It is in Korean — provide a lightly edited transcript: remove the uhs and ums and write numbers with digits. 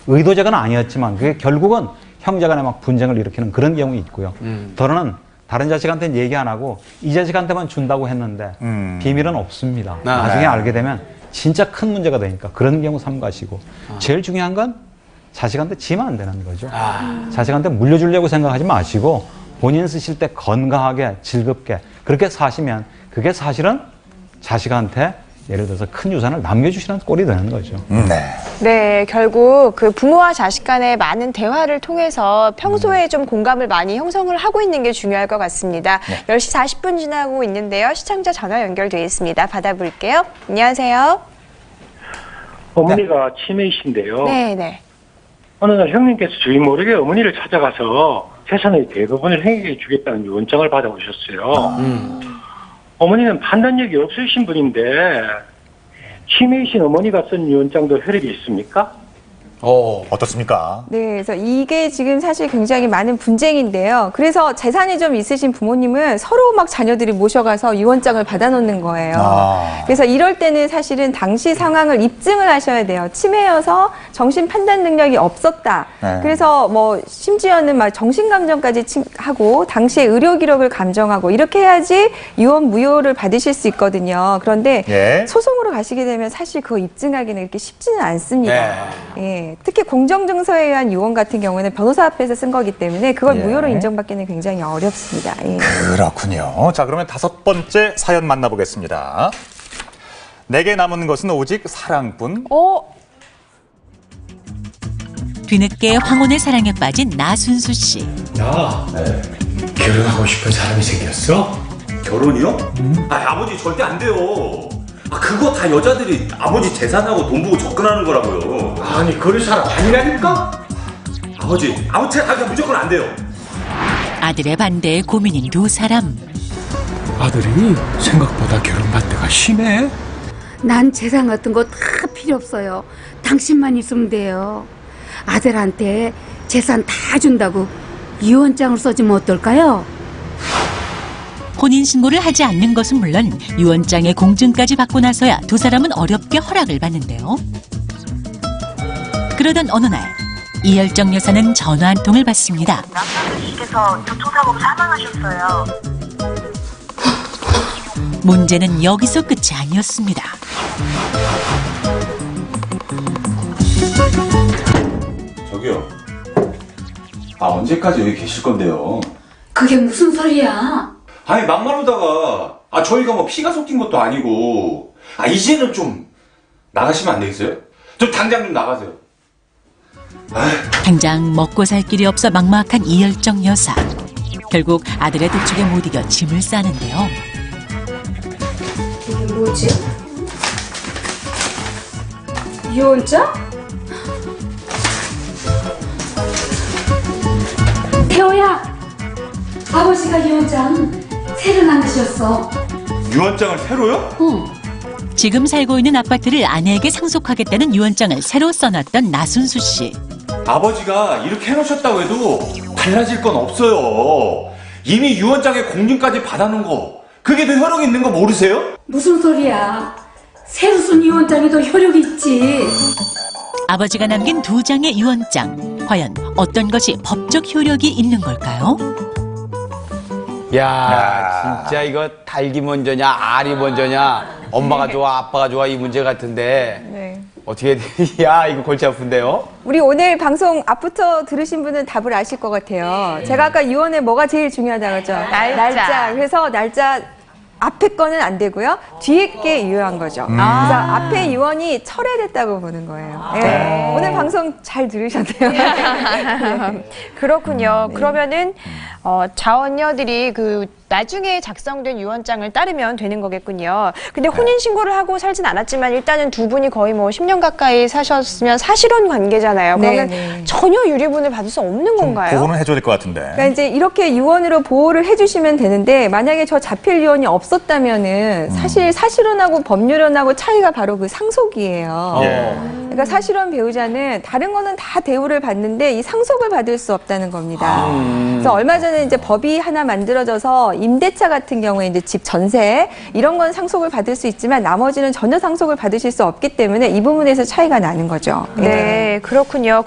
의도적은 아니었지만 그게 결국은 형제간에 막 분쟁을 일으키는 그런 경우 있고요. 더러는 다른 자식한테는 얘기 안 하고 이 자식한테만 준다고 했는데 비밀은 없습니다. 나중에 알게 되면 진짜 큰 문제가 되니까 그런 경우 삼가시고 제일 중요한 건 자식한테 지면 안 되는 거죠. 자식한테 물려주려고 생각하지 마시고 본인 쓰실 때 건강하게 즐겁게 그렇게 사시면 그게 사실은 자식한테 예를 들어서 큰 유산을 남겨주시는 꼴이 되는 거죠. 네, 결국 그 부모와 자식 간의 많은 대화를 통해서 평소에 좀 공감을 많이 형성을 하고 있는 게 중요할 것 같습니다. 10시 40분 지나고 있는데요. 시청자 전화 연결되어 있습니다. 받아볼게요. 안녕하세요. 어머니가 치매이신데요. 네네. 어느 날 형님께서 저희 모르게 어머니를 찾아가서 재산의 대부분을 행위해 주겠다는 유언장을 받아오셨어요. 어머니는 판단력이 없으신 분인데 치매이신 어머니가 쓴 유언장도 혈액이 있습니까? 어떻습니까? 네, 그래서 이게 지금 사실 굉장히 많은 분쟁인데요. 그래서 재산이 좀 있으신 부모님은 서로 막 자녀들이 모셔가서 유언장을 받아놓는 거예요. 그래서 이럴 때는 사실은 당시 상황을 입증을 하셔야 돼요. 치매여서 정신 판단 능력이 없었다. 그래서 뭐 심지어는 막 정신감정까지 하고 당시의 의료 기록을 감정하고 이렇게 해야지 유언 무효를 받으실 수 있거든요. 그런데 소송으로 가시게 되면 사실 그거 입증하기는 이렇게 쉽지는 않습니다. 예. 특히 공정증서에 의한 유언 같은 경우에는 변호사 앞에서 쓴 거기 때문에 그걸 무효로 인정받기는 굉장히 어렵습니다. 예. 그렇군요. 자, 그러면 5번째 사연 만나보겠습니다. 내게 남은 것은 오직 사랑뿐. 뒤늦게 황혼의 사랑에 빠진 나순수 씨. 야, 결혼하고 싶은 사람이 생겼어? 결혼이요? 아버지 절대 안 돼요. 그거 다 여자들이 아버지 재산하고 돈 보고 접근하는 거라고요. 아니, 그런 사람 아니라니까? 아버지 그냥 무조건 안 돼요. 아들의 반대에 고민인 두 사람. 아들이 생각보다 결혼 반대가 심해? 난 재산 같은 거 다 필요 없어요. 당신만 있으면 돼요. 아들한테 재산 다 준다고 유언장을 써주면 어떨까요? 혼인신고를 하지 않는 것은 물론 유언장의 공증까지 받고 나서야 두 사람은 어렵게 허락을 받는데요. 그러던 어느 날 이열정 여사는 전화 한 통을 받습니다. 남편분께서 교통사고로 사망하셨어요. 문제는 여기서 끝이 아니었습니다. 저기요. 언제까지 여기 계실 건데요? 그게 무슨 소리야? 아니, 막말로다가 저희가 뭐 피가 섞인 것도 아니고 이제는 좀 나가시면 안 되겠어요? 좀 당장 좀 나가세요. 당장 먹고 살 길이 없어 막막한 이열정 여사. 결국 아들의 도축에 못 이겨 짐을 싸는데요. 이게 뭐지? 유언장? 태호야! 아버지가 유언장 새로 남기셨어. 유언장을 새로요? 지금 살고 있는 아파트를 아내에게 상속하겠다는 유언장을 새로 써놨던 나순수 씨. 아버지가 이렇게 해놓으셨다고 해도 달라질 건 없어요. 이미 유언장에 공증까지 받아놓은 거 그게 더 효력 있는 거 모르세요? 무슨 소리야? 새로 쓴 유언장이 더 효력이 있지. 아버지가 남긴 2장의 유언장. 과연 어떤 것이 법적 효력이 있는 걸까요? 야, 진짜 이거 닭이 먼저냐 알이 먼저냐 엄마가 좋아 아빠가 좋아 이 문제 같은데 어떻게 야 이거 골치 아픈데요? 우리 오늘 방송 앞부터 들으신 분은 답을 아실 것 같아요. 제가 아까 유언에 뭐가 제일 중요하다고 했죠? 날짜. 그래서 날짜 앞에 거는 안 되고요. 뒤에 게 유효한 거죠. 그래서 앞에 유언이 철회됐다고 보는 거예요. 오늘 방송 잘 들으셨네요. 그렇군요. 그러면은 자녀들이 그 나중에 작성된 유언장을 따르면 되는 거겠군요. 근데 혼인신고를 하고 살진 않았지만 일단은 두 분이 거의 뭐 10년 가까이 사셨으면 사실혼 관계잖아요. 그러면 전혀 유리분을 받을 수 없는 건가요? 보호는 해줘야 될 것 같은데. 그러니까 이제 이렇게 유언으로 보호를 해주시면 되는데 만약에 저 자필 유언이 없었다면은 사실 사실혼하고 법률혼하고 차이가 바로 그 상속이에요. 그러니까 사실혼 배우자는 다른 거는 다 대우를 받는데 이 상속을 받을 수 없다는 겁니다. 그래서 얼마 전에 이제 법이 하나 만들어져서 임대차 같은 경우에 이제 집 전세 이런 건 상속을 받을 수 있지만 나머지는 전혀 상속을 받으실 수 없기 때문에 이 부분에서 차이가 나는 거죠. 네, 그렇군요.